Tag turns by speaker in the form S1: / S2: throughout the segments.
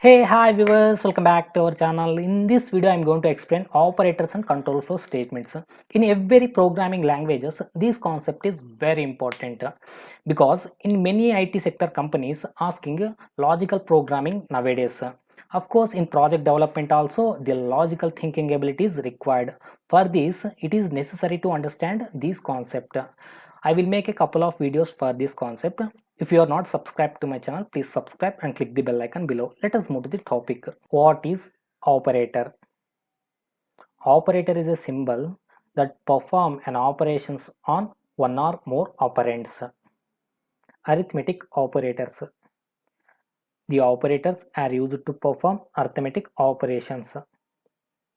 S1: Hey, hi viewers, welcome back to our channel. In this video, I'm going to explain operators and control flow statements. In every programming languages, this concept is very important because in many IT sector companies asking logical programming nowadays. Of course, in project development also, the logical thinking ability is required. For this, it is necessary to understand this concept. I will make a couple of videos for this concept. If you are not subscribed to my channel, please subscribe and click the bell icon below. Let us move to the topic. What is operator? Operator is a symbol that perform an operations on one or more operands. Arithmetic operators. The operators are used to perform arithmetic operations.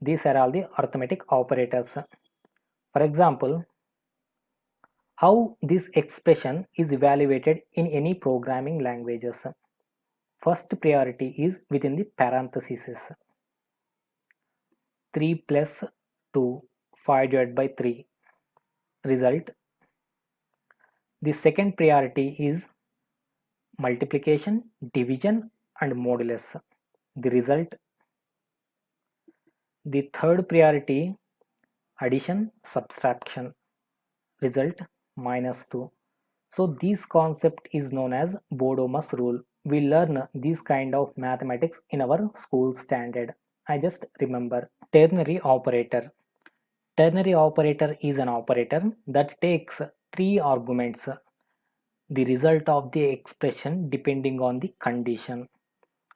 S1: These are all the arithmetic operators. For example, how this expression is evaluated in any programming languages. First priority is within the parentheses. 3 plus 2, 5 divided by 3. Result. The second priority is multiplication, division and modulus. The result. The third priority addition, subtraction. Result -2. So this concept is known as Bodomus rule. We learn this kind of mathematics in our school standard. I just remember. Ternary operator. Ternary operator is an operator that takes three arguments, the result of the expression depending on the condition.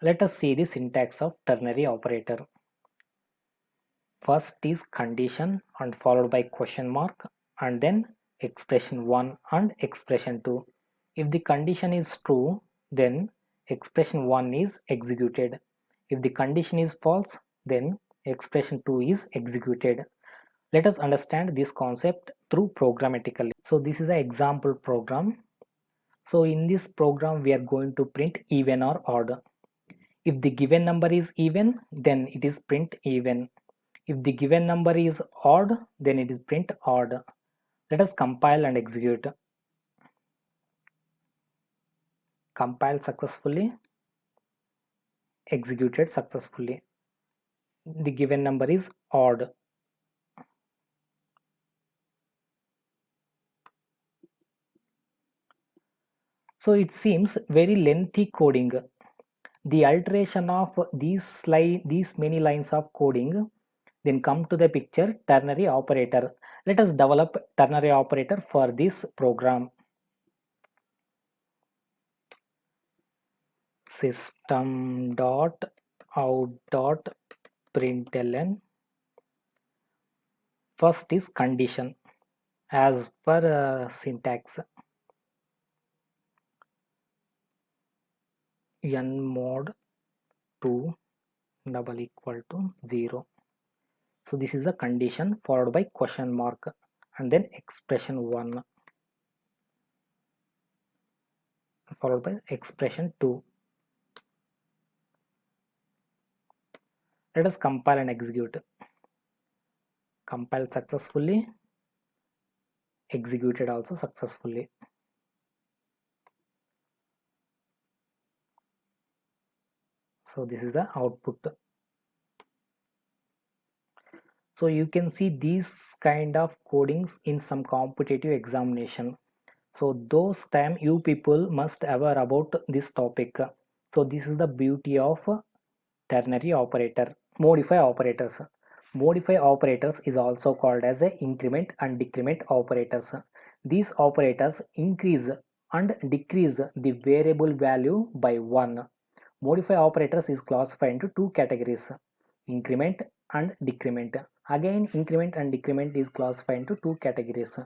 S1: Let us see the syntax of ternary operator. First is condition and followed by question mark and then expression 1 and expression 2. If the condition is true, then expression 1 is executed. If the condition is false, then expression 2 is executed. Let us understand this concept through programmatically. So this is an example program. So in this program, we are going to print even or odd. If the given number is even, then it is print even. If the given number is odd, then it is print odd. Let us compile and execute. Compile successfully, executed successfully. The given number is odd. So it seems very lengthy coding. The alteration of these many lines of coding, then come to the picture ternary operator. Let us develop ternary operator for this program. System.out.println. First is condition as per syntax. N mod 2 double equal to 0. So this is the condition followed by question mark and then expression 1 followed by expression 2. Let us compile and execute. Compile successfully, executed also successfully. So this is the output. So you can see these kind of codings in some competitive examination. So those time you people must aware about this topic. So this is the beauty of ternary operator. Modify operators. Modify operators is also called as a increment and decrement operators. These operators increase and decrease the variable value by 1. Modify operators is classified into two categories, increment and decrement. Again, increment and decrement is classified into two categories,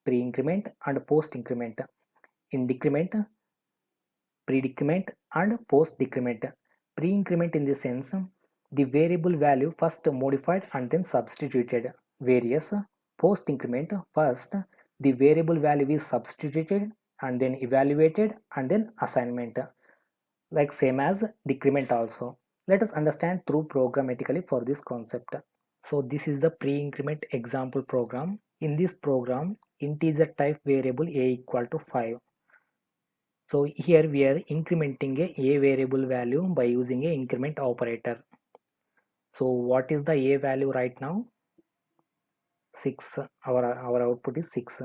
S1: pre-increment and post-increment. In decrement, pre-decrement and post-decrement. Pre-increment in the sense, the variable value first modified and then substituted. Various post-increment, first the variable value is substituted and then evaluated and then assignment. Like same as decrement also. Let us understand through programmatically for this concept. So this is the pre-increment example program. In this program, integer type variable a equal to 5. So here we are incrementing a variable value by using a increment operator. So what is the a value right now? 6. Our output is 6.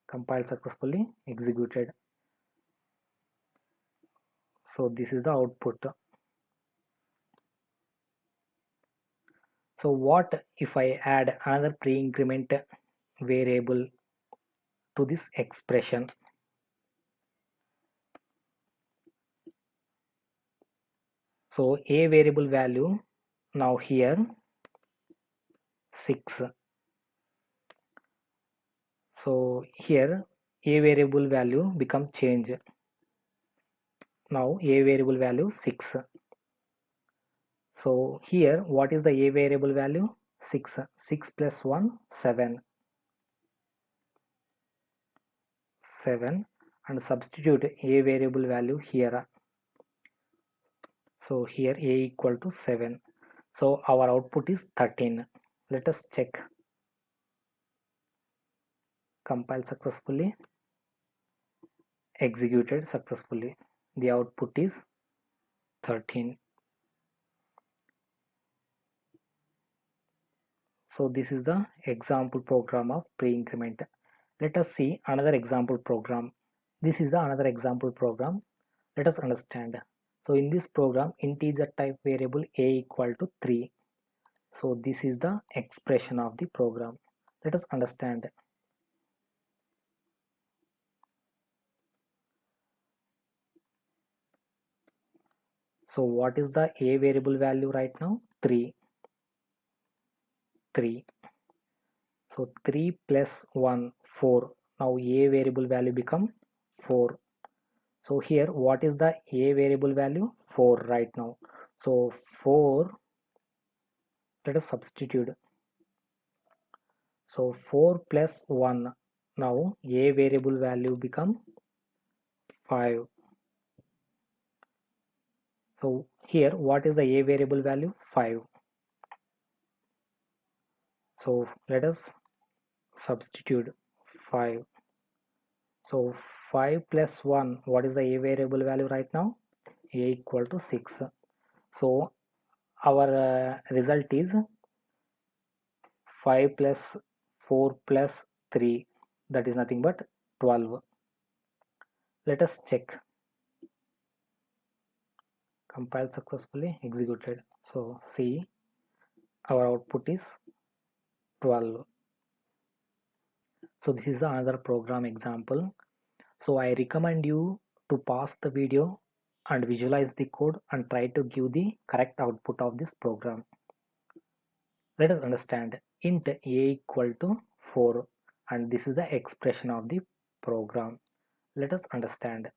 S1: Compiled successfully, executed. So this is the output. So what if I add another pre-increment variable to this expression? So a variable value now here 6. So here a variable value become change. Now a variable value 6. So here what is the a variable value? 6. 6 plus 1 7. 7 and substitute a variable value here. So here a equal to 7. So our output is 13. Let us check. Compile successfully, executed successfully. The output is 13. So this is the example program of pre-increment. Let us see another example program. This is the another example program. Let us understand. So in this program, integer type variable a equal to 3. So this is the expression of the program. Let us understand. So what is the a variable value right now? 3. 3. So 3 plus 1 4. Now a variable value become 4. So here what is the a variable value? 4 right now. So 4, let us substitute. So 4 plus 1. Now a variable value become 5. So here what is the a variable value? 5. So let us substitute 5. So 5 plus 1, what is the a variable value right now? A equal to 6. So our result is 5 plus 4 plus 3, that is nothing but 12. Let us check. Compiled successfully, executed. So see, our output is 12. So this is another program example. So I recommend you to pause the video and visualize the code and try to give the correct output of this program. Let us understand. Int a equal to 4 and this is the expression of the program. Let us understand.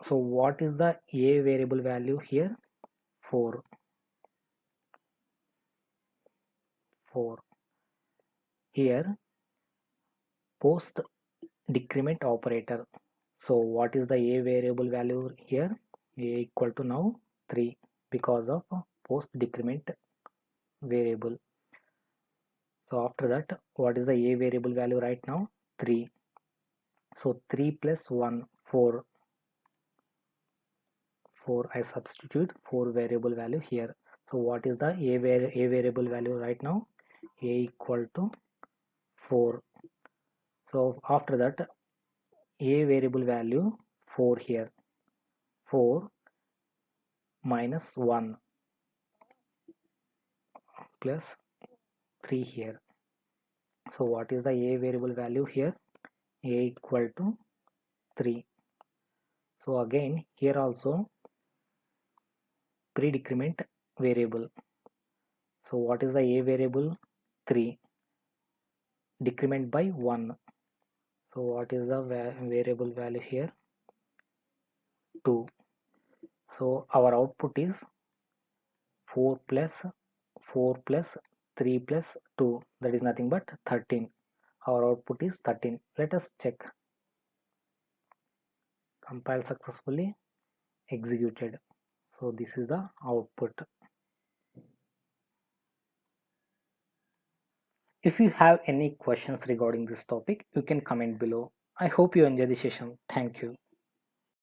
S1: So what is the a variable value here? 4. 4. Here post decrement operator. So what is the a variable value here? A equal to now 3 because of post decrement variable. So after that, what is the a variable value right now? 3. So 3 plus 1 4. 4 I substitute 4 variable value here. So what is the a variable value right now? A equal to 4. So after that, a variable value 4 here. 4 minus 1 plus 3 here. So what is the a variable value here? A equal to 3. So again here also pre-decrement variable. So what is the a variable? 3. Decrement by 1. So what is the variable value here? 2. So our output is 4 plus 4 plus 3 plus 2, that is nothing but 13. Our output is 13. Let us check. Compile successfully, executed. So this is the output. If you have any questions regarding this topic, you can comment below. I hope you enjoy the session. Thank you.